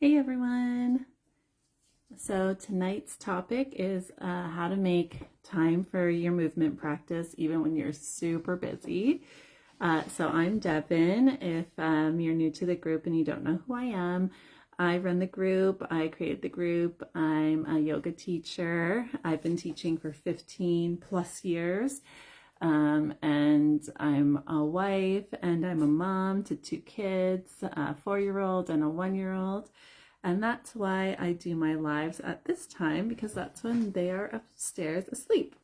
Hey everyone! So tonight's topic is how to make time for your movement practice even when you're super busy. So I'm Devin. If you're new to the group and you don't know who I am, I run the group. I created the group. I'm a yoga teacher. I've been teaching for 15 plus years. And I'm a wife and I'm a mom to two kids, a 4-year-old and a 1-year-old. And that's why I do my lives at this time, because that's when they are upstairs asleep.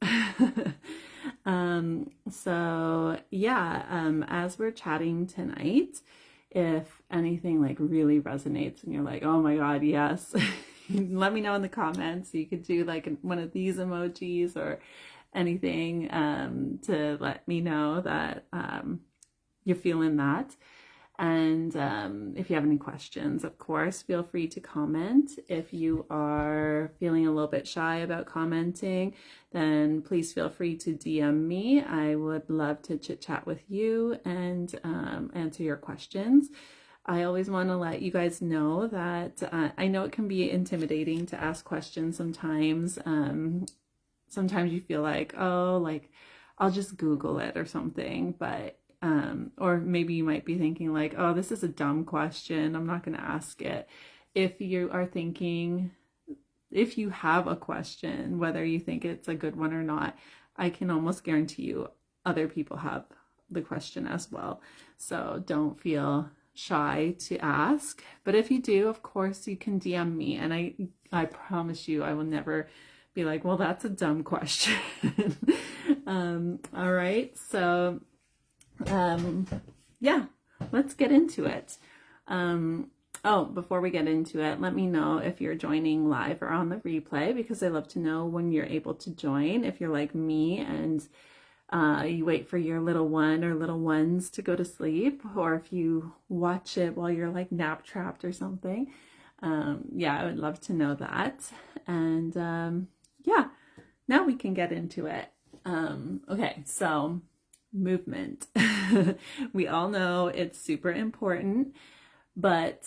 As we're chatting tonight, if anything like really resonates and you're like, oh my God, yes, let me know in the comments. You could do like one of these emojis or anything to let me know that you're feeling that. And if you have any questions, of course, feel free to comment. If you are feeling a little bit shy about commenting, then please feel free to DM me. I would love to chit chat with you and answer your questions. I always want to let you guys know that I know it can be intimidating to ask questions sometimes. Sometimes you feel like, oh, like I'll just Google it or something, but or maybe you might be thinking like, oh, this is a dumb question, I'm not going to ask it. If you are thinking, if you have a question, whether you think it's a good one or not, I can almost guarantee you other people have the question as well. So don't feel shy to ask. But if you do, of course, you can DM me. And I promise you, I will never be like, well, that's a dumb question. All right. So let's get into it. Before we get into it, let me know if you're joining live or on the replay, because I love to know when you're able to join. If you're like me and you wait for your little one or little ones to go to sleep, or if you watch it while you're like nap trapped or something. I would love to know that. And now we can get into it. Okay, so movement. We all know it's super important, but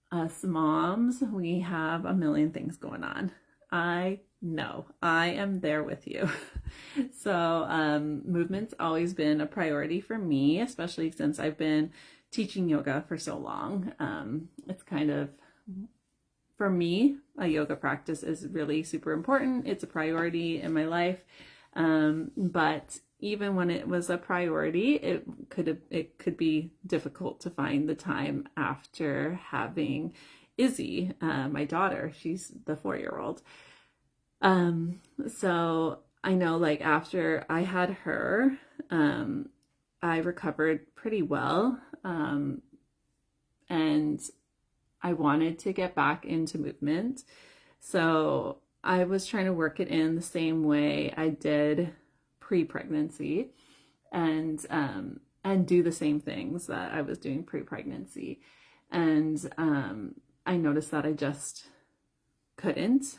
us moms, we have a million things going on. I know, I am there with you. So movement's always been a priority for me, especially since I've been teaching yoga for so long. It's kind of, for me, a yoga practice is really super important. It's a priority in my life. But even when it was a priority, it could be difficult to find the time after having Izzy, my daughter. She's the 4-year-old. So I know, like, after I had her, I recovered pretty well. And I wanted to get back into movement. So I was trying to work it in the same way I did pre-pregnancy, and do the same things that I was doing pre-pregnancy. And I noticed that I just couldn't,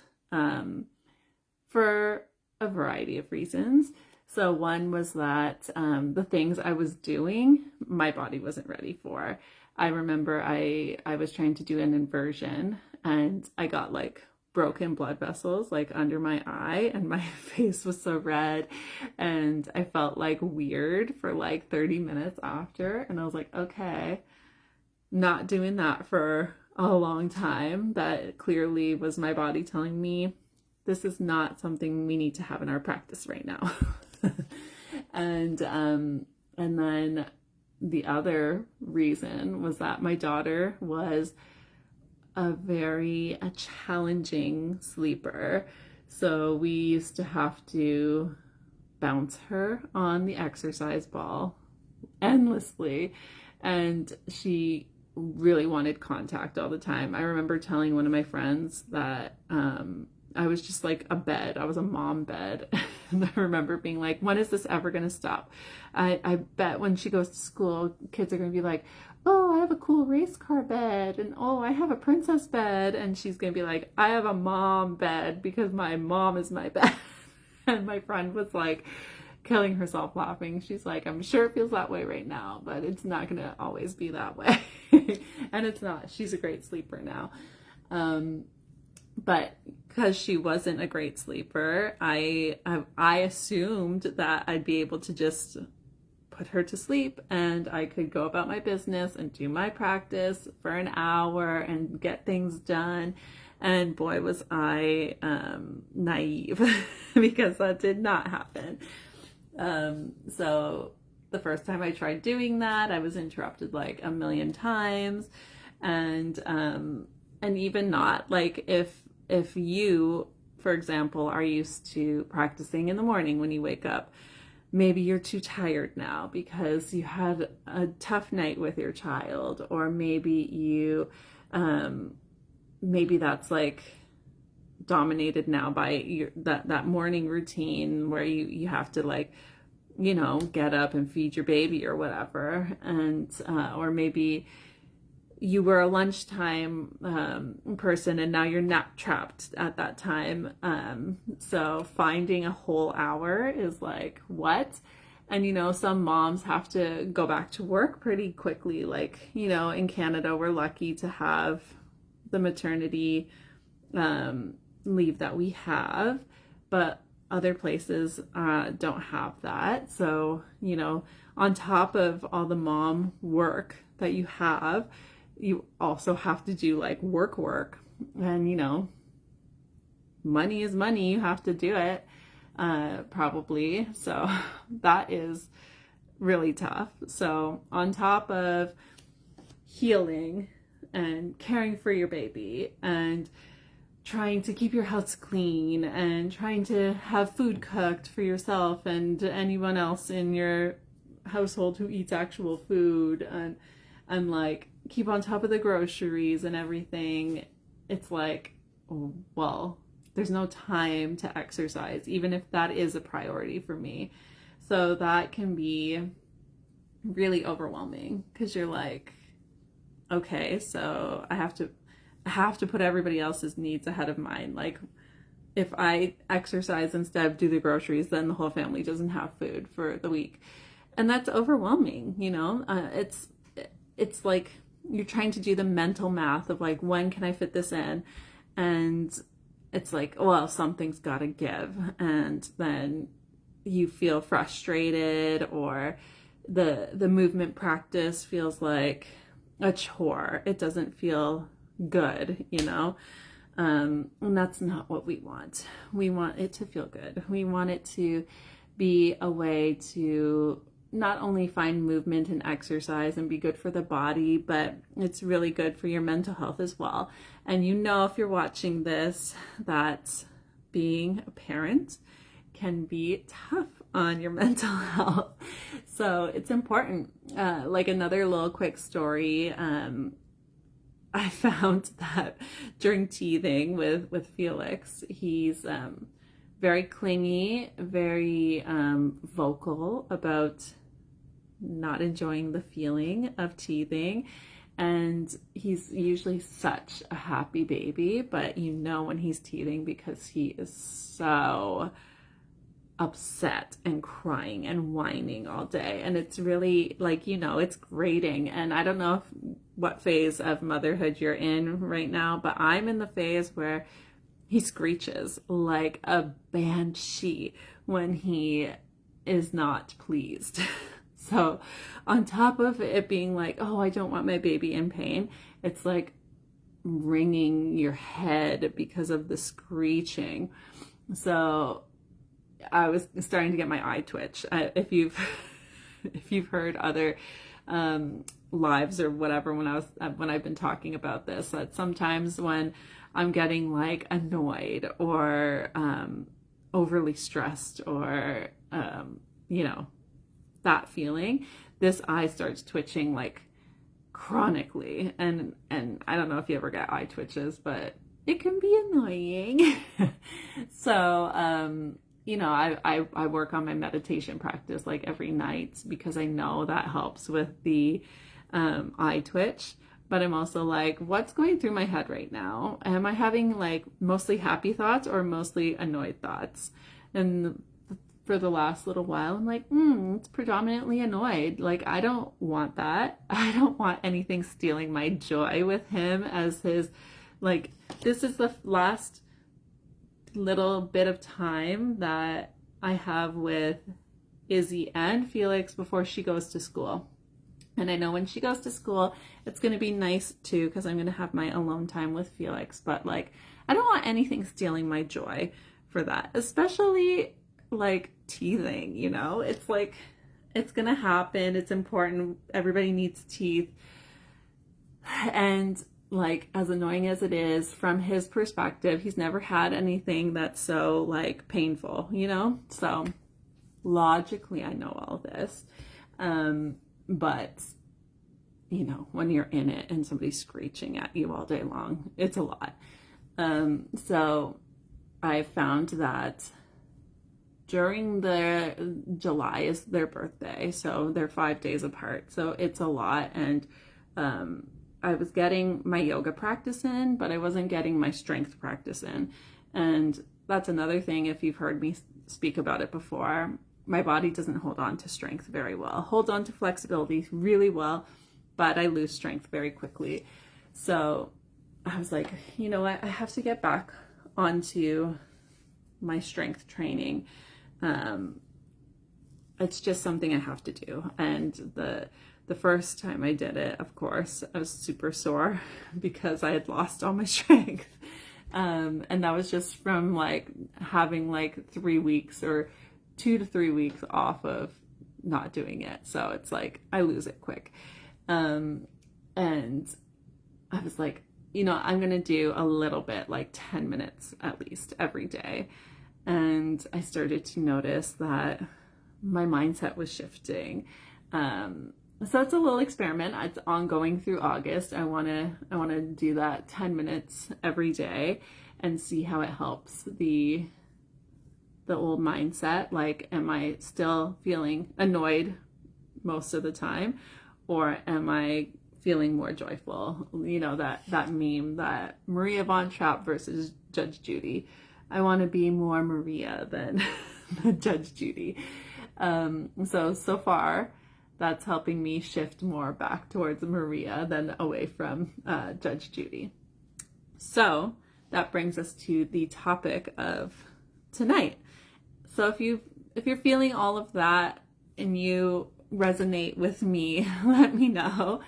for a variety of reasons. So one was that the things I was doing, my body wasn't ready for. I remember I was trying to do an inversion and I got like broken blood vessels like under my eye, and my face was so red and I felt like weird for like 30 minutes after. And I was like, okay, not doing that for a long time. That clearly was my body telling me this is not something we need to have in our practice right now. And then the other reason was that my daughter was a challenging sleeper. So we used to have to bounce her on the exercise ball endlessly, and she really wanted contact all the time. I remember telling one of my friends that I was just like a bed. I was a mom bed. And I remember being like, when is this ever going to stop? I bet when she goes to school, kids are going to be like, oh, I have a cool race car bed. And oh, I have a princess bed. And she's going to be like, I have a mom bed because my mom is my bed. And my friend was like, killing herself laughing. She's like, I'm sure it feels that way right now, but it's not going to always be that way. And it's not. She's a great sleeper now. But because she wasn't a great sleeper, I assumed that I'd be able to just put her to sleep and I could go about my business and do my practice for an hour and get things done. And boy, was I naive because that did not happen. So the first time I tried doing that, I was interrupted like a million times. And even not like if you, for example, are used to practicing in the morning when you wake up, maybe you're too tired now because you had a tough night with your child, or maybe you, maybe that's like dominated now by that morning routine where you have to like, get up and feed your baby or whatever. And, or maybe you were a lunchtime person and now you're nap trapped at that time. So finding a whole hour is like, what? And, some moms have to go back to work pretty quickly. Like, in Canada, we're lucky to have the maternity leave that we have, but other places don't have that. So, on top of all the mom work that you have, you also have to do like work. And, money is money. You have to do it, probably. So that is really tough. So on top of healing and caring for your baby and trying to keep your house clean and trying to have food cooked for yourself and anyone else in your household who eats actual food, and like keep on top of the groceries and everything, it's like, well, there's no time to exercise, even if that is a priority for me. So that can be really overwhelming because you're like, okay, so I have to put everybody else's needs ahead of mine. Like if I exercise instead of do the groceries, then the whole family doesn't have food for the week. And that's overwhelming, it's like you're trying to do the mental math of like, when can I fit this in? And it's like, well, something's got to give. And then you feel frustrated, or the movement practice feels like a chore. It doesn't feel good, and that's not what we want. We want it to feel good. We want it to be a way to not only find movement and exercise and be good for the body, but it's really good for your mental health as well. And if you're watching this, that being a parent can be tough on your mental health. So it's important. Like another little quick story, I found that during teething with Felix, he's very clingy, very vocal about not enjoying the feeling of teething. And he's usually such a happy baby, but when he's teething because he is so upset and crying and whining all day. And it's really like, it's grating. And I don't know what phase of motherhood you're in right now, but I'm in the phase where he screeches like a banshee when he is not pleased. So on top of it being like, oh, I don't want my baby in pain, it's like wringing your head because of the screeching. So I was starting to get my eye twitch. If you've heard other lives or whatever when I've been talking about this, that sometimes when I'm getting like annoyed or overly stressed or that feeling, this eye starts twitching like chronically, and I don't know if you ever get eye twitches, but it can be annoying. So I work on my meditation practice like every night because I know that helps with the eye twitch. But I'm also like, what's going through my head right now? Am I having like mostly happy thoughts or mostly annoyed thoughts? And for the last little while, I'm like, it's predominantly annoyed. Like, I don't want that. I don't want anything stealing my joy with him as his, like, this is the last little bit of time that I have with Izzy and Felix before she goes to school. And I know when she goes to school, it's going to be nice too, because I'm going to have my alone time with Felix. But like, I don't want anything stealing my joy for that, especially like teething, you know? It's like, it's going to happen. It's important. Everybody needs teeth. And like, as annoying as it is, from his perspective, he's never had anything that's so like painful, you know? So logically, I know all this. But, you know, when you're in it and somebody's screeching at you all day long, it's a lot. So I found that during July is their birthday, so they're 5 days apart. So it's a lot. And I was getting my yoga practice in, but I wasn't getting my strength practice in. And that's another thing, if you've heard me speak about it before, my body doesn't hold on to strength very well. Holds on to flexibility really well, but I lose strength very quickly. So I was like, you know what? I have to get back onto my strength training. It's just something I have to do. And the first time I did it, of course, I was super sore because I had lost all my strength. And that was just from like having like 3 weeks or 2 to 3 weeks off of not doing it. So it's like, I lose it quick. And I was like, you know, I'm going to do a little bit, like 10 minutes at least every day. And I started to notice that my mindset was shifting. So it's a little experiment. It's ongoing through August. I want to do that 10 minutes every day and see how it helps the old mindset. Like, am I still feeling annoyed most of the time, or am I feeling more joyful? You know, that meme, that Maria Von Trapp versus Judge Judy. I want to be more Maria than Judge Judy. So far, that's helping me shift more back towards Maria than away from Judge Judy. So that brings us to the topic of tonight. So if you're feeling all of that and you resonate with me, let me know.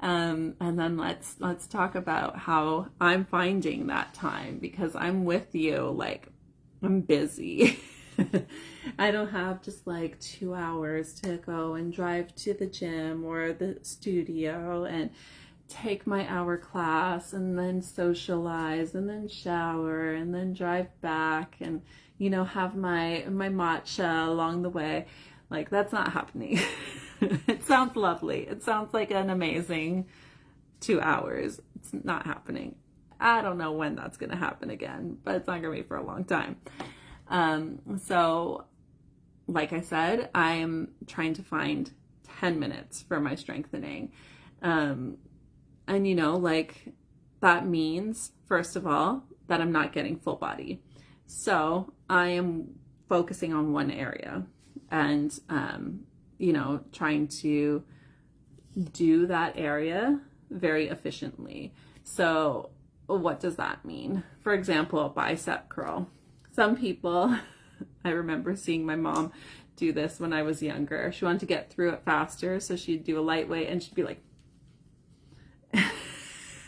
And then let's talk about how I'm finding that time, because I'm with you. Like, I'm busy. I don't have just like 2 hours to go and drive to the gym or the studio and take my hour class and then socialize and then shower and then drive back and, you know, have my matcha along the way. Like, that's not happening. It sounds lovely. It sounds like an amazing 2 hours. It's not happening. I don't know when that's going to happen again, but it's not going to be for a long time. So like I said, I'm trying to find 10 minutes for my strengthening. And you know, like, that means, first of all, that I'm not getting full body. So I am focusing on one area and, you know, trying to do that area very efficiently. So what does that mean? For example, a bicep curl. Some people, I remember seeing my mom do this when I was younger. She wanted to get through it faster, so she'd do a lightweight and she'd be like,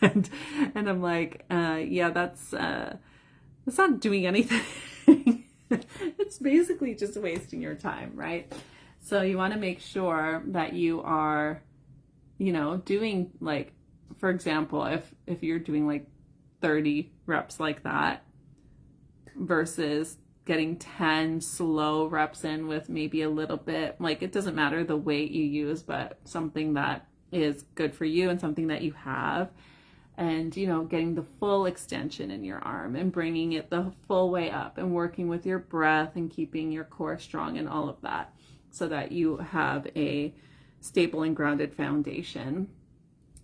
and I'm like, yeah, that's not doing anything. It's basically just wasting your time, right? So you want to make sure that you are, you know, doing, like, for example, if you're doing like 30 reps like that versus getting 10 slow reps in with maybe a little bit, like, it doesn't matter the weight you use, but something that is good for you and something that you have. And, you know, getting the full extension in your arm and bringing it the full way up and working with your breath and keeping your core strong and all of that, so that you have a stable and grounded foundation,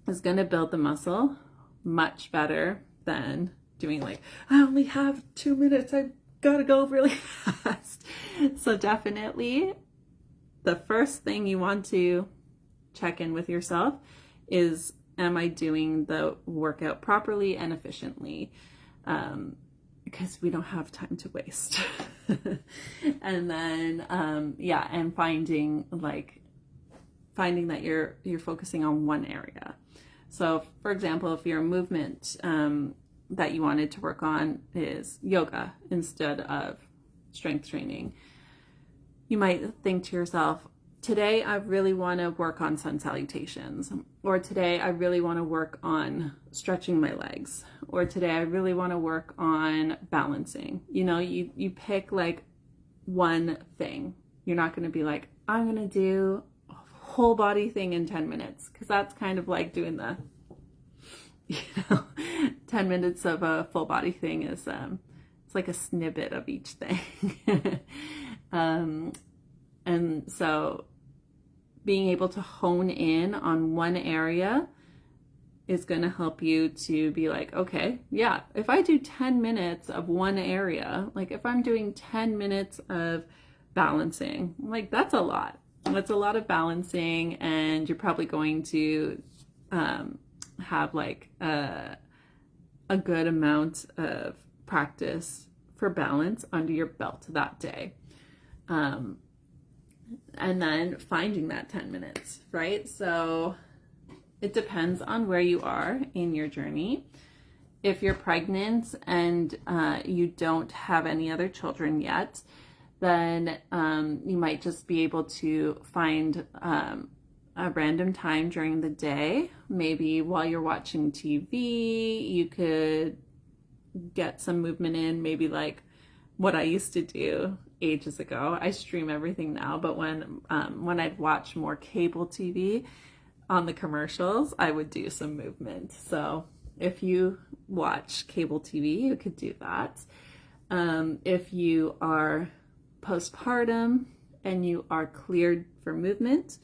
is going to build the muscle much better than doing like, I only have 2 minutes. gotta go really fast. So definitely the first thing you want to check in with yourself is, am I doing the workout properly and efficiently? Because we don't have time to waste. And then, and finding that you're focusing on one area. So for example, if your movement that you wanted to work on is yoga instead of strength training, you might think to yourself, today I really want to work on sun salutations, or today I really want to work on stretching my legs, or today I really want to work on balancing. You pick like one thing. You're not going to be like, I'm going to do a whole body thing in 10 minutes, because that's kind of like doing the 10 minutes of a full body thing is it's like a snippet of each thing. And so being able to hone in on one area is going to help you to be like, okay, yeah, if I do 10 minutes of one area, like if I'm doing 10 minutes of balancing, like that's a lot. That's a lot of balancing, and you're probably going to have like a good amount of practice for balance under your belt that day. And then finding that 10 minutes, right? So it depends on where you are in your journey. If you're pregnant and you don't have any other children yet, then you might just be able to find a random time during the day. Maybe while you're watching TV, you could get some movement in, maybe like what I used to do ages ago. I stream everything now, but when I'd watch more cable TV, on the commercials, I would do some movement. So if you watch cable TV, you could do that. If you are postpartum and you are cleared for movement,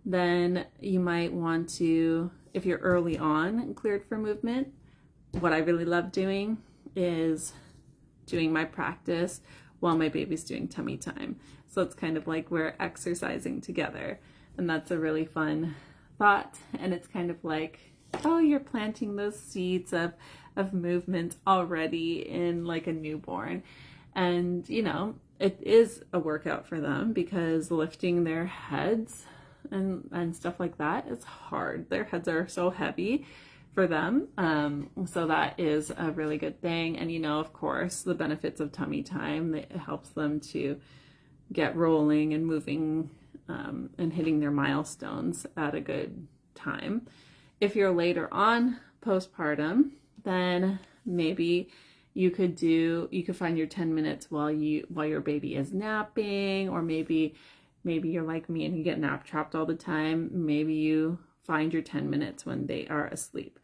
then you might want to, if you're early on and cleared for movement, what I really love doing is doing my practice while my baby's doing tummy time. So it's kind of like we're exercising together, and that's a really fun thought. And it's kind of like, oh, you're planting those seeds of movement already in like a newborn. And it is a workout for them, because lifting their heads and stuff like that is hard. Their heads are so heavy for them. So that is a really good thing. And of course, the benefits of tummy time, it helps them to get rolling and moving and hitting their milestones at a good time. If you're later on postpartum, then maybe you could find your 10 minutes while your baby is napping, or maybe you're like me and you get nap trapped all the time. Maybe you find your 10 minutes when they are asleep.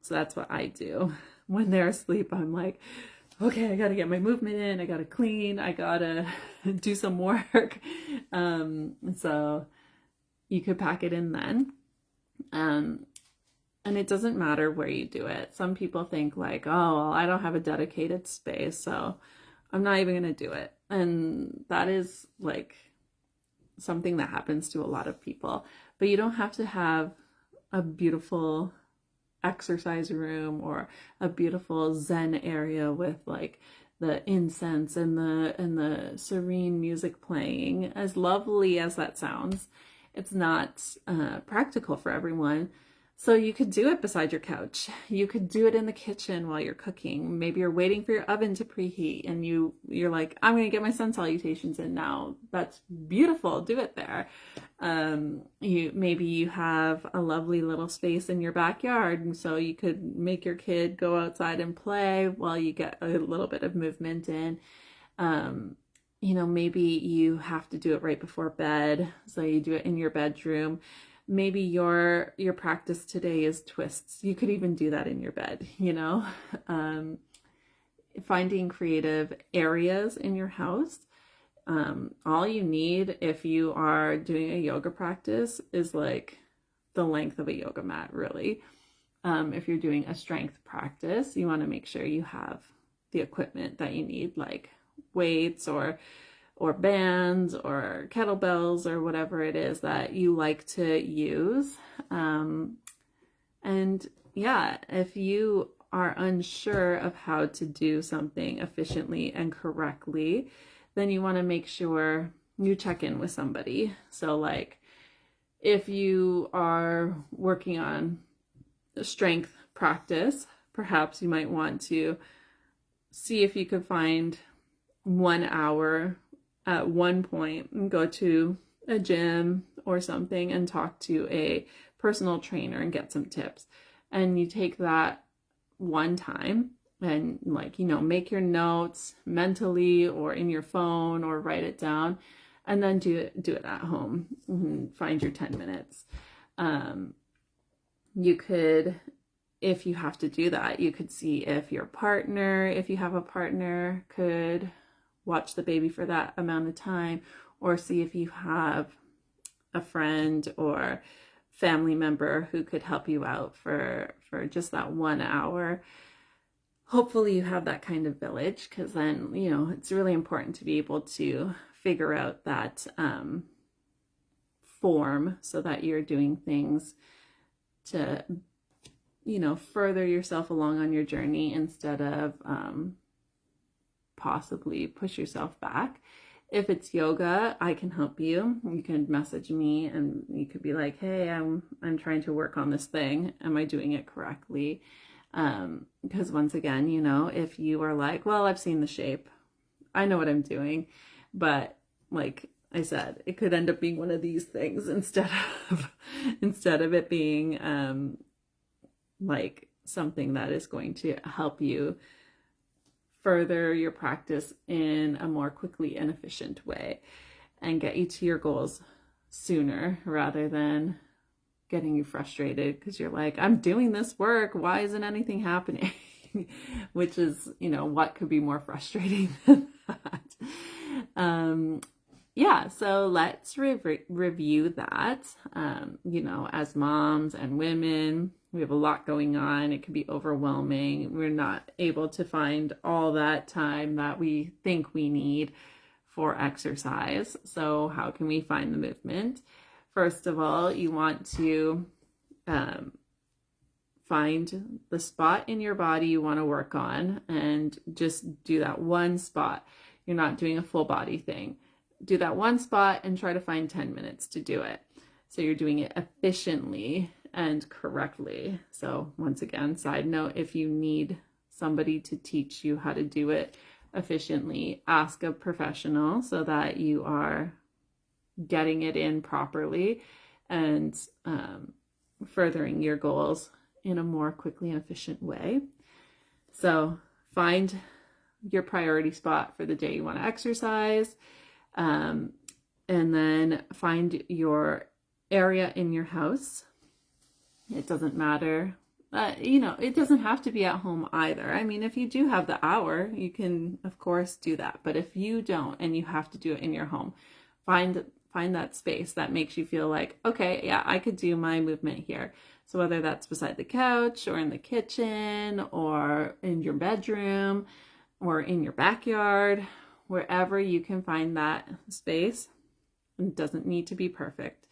So that's what I do. When they're asleep, I'm like, okay, I got to get my movement in. I got to clean. I got to do some work. So you could pack it in then. And it doesn't matter where you do it. Some people think like, oh, well, I don't have a dedicated space, so I'm not even going to do it. And that is like something that happens to a lot of people. But you don't have to have a beautiful exercise room or a beautiful Zen area with like the incense and the serene music playing. As lovely as that sounds, it's not practical for everyone. So you could do it beside your couch. You could do it in the kitchen while you're cooking. Maybe you're waiting for your oven to preheat and you're like, I'm going to get my sun salutations in now. That's beautiful. Do it there. Maybe you have a lovely little space in your backyard, and so you could make your kid go outside and play while you get a little bit of movement in. Maybe you have to do it right before bed, so you do it in your bedroom. Maybe your practice today is twists. You could even do that in your bed, finding creative areas in your house. All you need if you are doing a yoga practice is like the length of a yoga mat, really. If you're doing a strength practice, you want to make sure you have the equipment that you need, like weights or bands or kettlebells or whatever it is that you like to use. And yeah, if you are unsure of how to do something efficiently and correctly, then you want to make sure you check in with somebody. So like if you are working on strength practice, perhaps you might want to see if you could find 1 hour at one point and go to a gym or something and talk to a personal trainer and get some tips. And you take that one time and like, make your notes mentally or in your phone or write it down, and then do it at home and find your 10 minutes. You could, if you have to do that, you could see if your partner, if you have a partner, could watch the baby for that amount of time, or see if you have a friend or family member who could help you out for just that 1 hour. Hopefully you have that kind of village, because then, it's really important to be able to figure out that form so that you're doing things to, further yourself along on your journey instead of possibly push yourself back. If it's yoga, I can help you. You can message me and you could be like, hey, I'm trying to work on this thing. Am I doing it correctly? Because once again, if you are like, well, I've seen the shape, I know what I'm doing, but like I said, it could end up being one of these things instead of it being like something that is going to help you further your practice in a more quickly and efficient way and get you to your goals sooner, rather than getting you frustrated because you're like, I'm doing this work, why isn't anything happening? Which is, what could be more frustrating than that? Yeah, so let's review that. As moms and women, we have a lot going on. It can be overwhelming. We're not able to find all that time that we think we need for exercise. So how can we find the movement? First of all, you want to find the spot in your body you want to work on and just do that one spot. You're not doing a full body thing. Do that one spot and try to find 10 minutes to do it. So you're doing it efficiently and correctly. So once again, side note, if you need somebody to teach you how to do it efficiently, ask a professional so that you are getting it in properly and furthering your goals in a more quickly and efficient way. So find your priority spot for the day you want to exercise, and then find your area in your house. It doesn't matter. It doesn't have to be at home either. I mean, if you do have the hour, you can, of course, do that. But if you don't and you have to do it in your home, find that space that makes you feel like, okay, yeah, I could do my movement here. So whether that's beside the couch or in the kitchen or in your bedroom or in your backyard, wherever you can find that space. It doesn't need to be perfect.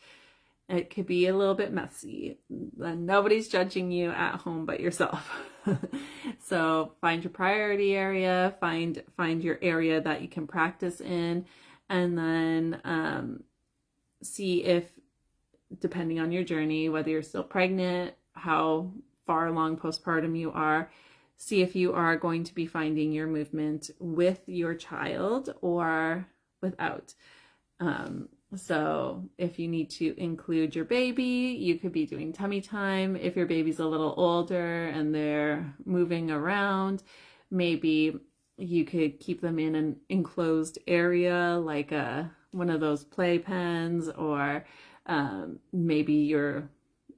It could be a little bit messy. Nobody's judging you at home but yourself. So find your priority area, find your area that you can practice in, and then see if, depending on your journey, whether you're still pregnant, how far along postpartum you are, see if you are going to be finding your movement with your child or without. So if you need to include your baby, you could be doing tummy time. If your baby's a little older and they're moving around, maybe you could keep them in an enclosed area like one of those play pens, or maybe your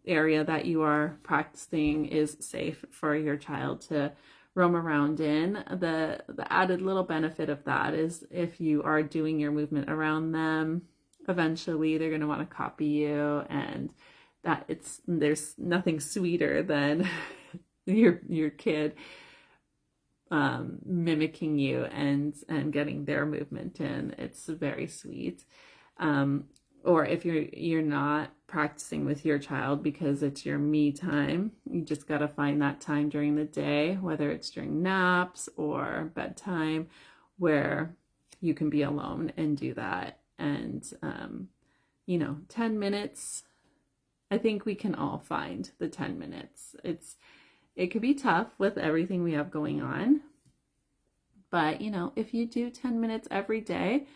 area that you are practicing is safe for your child to roam around in. The added little benefit of that is if you are doing your movement around them, eventually they're going to want to copy you, and there's nothing sweeter than your kid mimicking you and getting their movement in. It's very sweet. Or if you're not practicing with your child because it's your me time, you just got to find that time during the day, whether it's during naps or bedtime, where you can be alone and do that. And 10 minutes, I think we can all find the 10 minutes. It could be tough with everything we have going on, but if you do 10 minutes every day,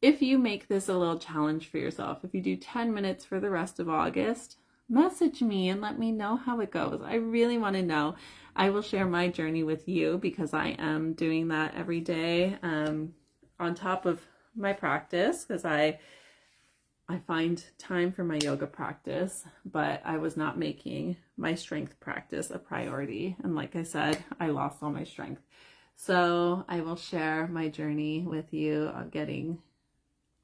if you make this a little challenge for yourself, if you do 10 minutes for the rest of August, message me and let me know how it goes. I really want to know. I will share my journey with you because I am doing that every day on top of my practice, because I find time for my yoga practice, but I was not making my strength practice a priority. And like I said, I lost all my strength. So I will share my journey with you of getting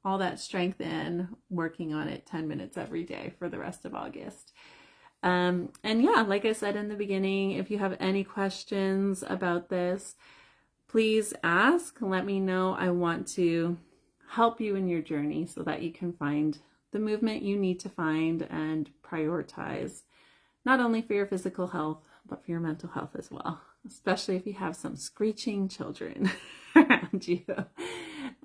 all that strength in, working on it 10 minutes every day for the rest of August. And yeah, like I said in the beginning, if you have any questions about this, please ask. Let me know. I want to help you in your journey so that you can find the movement you need to find and prioritize, not only for your physical health, but for your mental health as well, especially if you have some screeching children around you.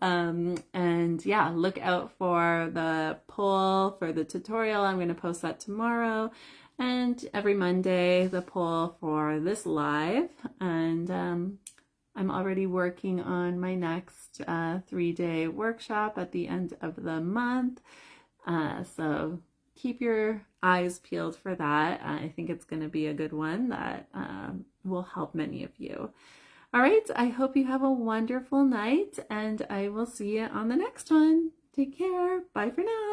And yeah, look out for the poll for the tutorial. I'm going to post that tomorrow, and every Monday the poll for this live. And I'm already working on my next 3-day workshop at the end of the month. So keep your eyes peeled for that. I think it's going to be a good one that will help many of you. All right, I hope you have a wonderful night, and I will see you on the next one. Take care. Bye for now.